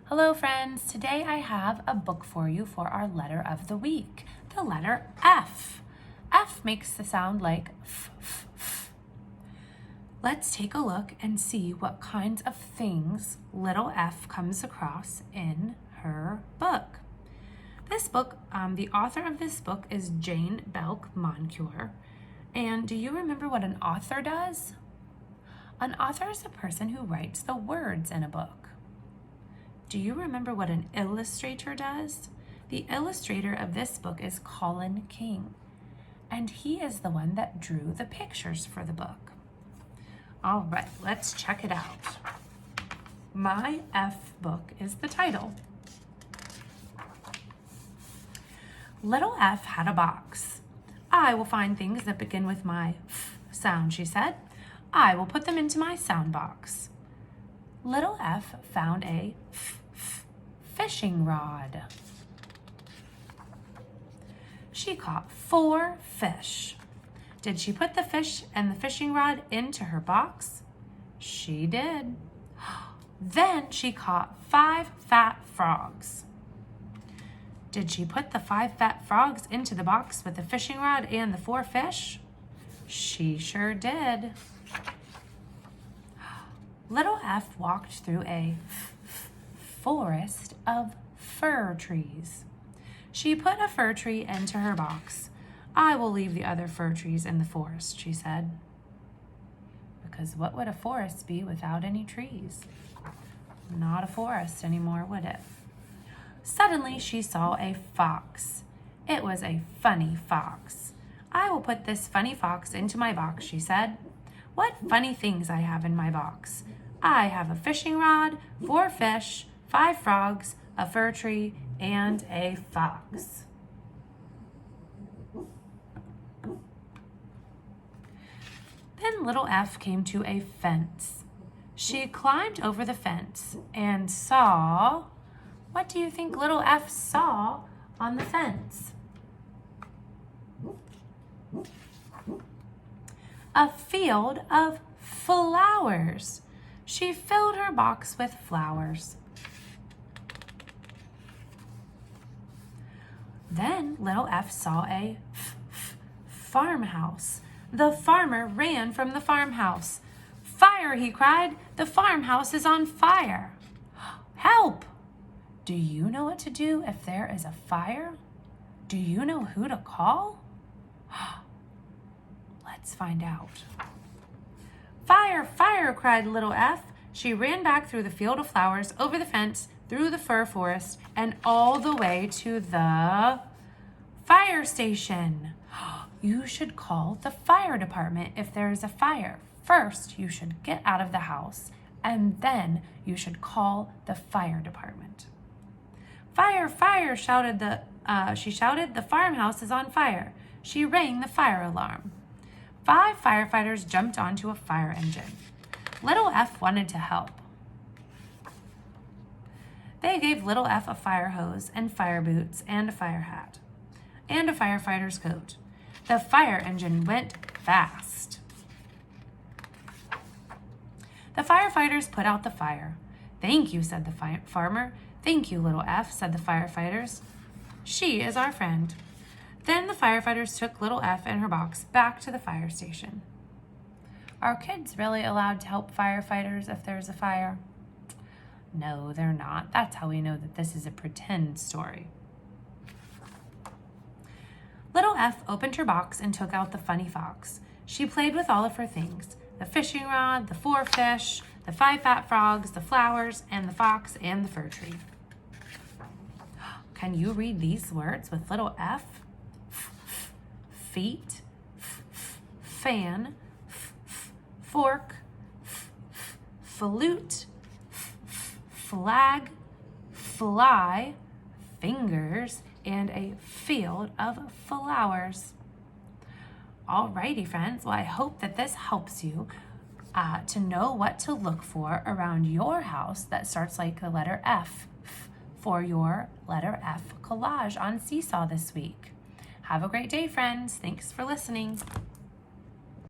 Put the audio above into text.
Hello friends, today I have a book for you for our letter of the week, the letter F. F makes the sound like f, f, f. Let's take a look and see what kinds of things little F comes across in her book. This book, the author of this book is Jane Belk Moncure. And do you remember what an author does? An author is a person who writes the words in a book. Do you remember what an illustrator does? The illustrator of this book is Colin King, and he is the one that drew the pictures for the book. All right, let's check it out. My F book is the title. Little F had a box. I will find things that begin with my F sound, she said. I will put them into my sound box. Little F found a fishing rod. She caught 4 fish. Did she put the fish and the fishing rod into her box? She did. Then she caught 5 fat frogs. Did she put the 5 fat frogs into the box with the fishing rod and the 4 fish? She sure did. Little F walked through a forest of fir trees. She put a fir tree into her box. I will leave the other fir trees in the forest, she said. Because what would a forest be without any trees? Not a forest anymore, would it? Suddenly she saw a fox. It was a funny fox. I will put this funny fox into my box, she said. What funny things I have in my box. I have a fishing rod, 4 fish, 5 frogs, a fir tree, and a fox. Then little F came to a fence. She climbed over the fence and saw, what do you think little F saw on the fence? A field of flowers. She filled her box with flowers. Then little F saw a farmhouse. The farmer ran from the farmhouse. Fire, he cried. The farmhouse is on fire. Help! Do you know what to do if there is a fire? Do you know who to call? Let's find out. Fire, fire, cried little F. She ran back through the field of flowers, over the fence, through the fir forest, and all the way to the fire station. You should call the fire department if there is a fire. First, you should get out of the house, and then you should call the fire department. Fire, fire, she shouted, the farmhouse is on fire. She rang the fire alarm. 5 firefighters jumped onto a fire engine. Little F wanted to help. They gave little F a fire hose and fire boots and a fire hat and a firefighter's coat. The fire engine went fast. The firefighters put out the fire. Thank you, said the farmer. Thank you, little F, said the firefighters. She is our friend. Then the firefighters took little F and her box back to the fire station. Are kids really allowed to help firefighters if there's a fire? No, they're not. That's how we know that this is a pretend story. Little F opened her box and took out the funny fox. She played with all of her things, the fishing rod, the 4 fish, the 5 fat frogs, the flowers, and the fox, and the fir tree. Can you read these words with little F? Feet, fan, fork, flute, flag, fly, fingers, and a field of flowers. Alrighty, friends. Well, I hope that this helps you to know what to look for around your house that starts like the letter F for your letter F collage on Seesaw this week. Have a great day, friends. Thanks for listening.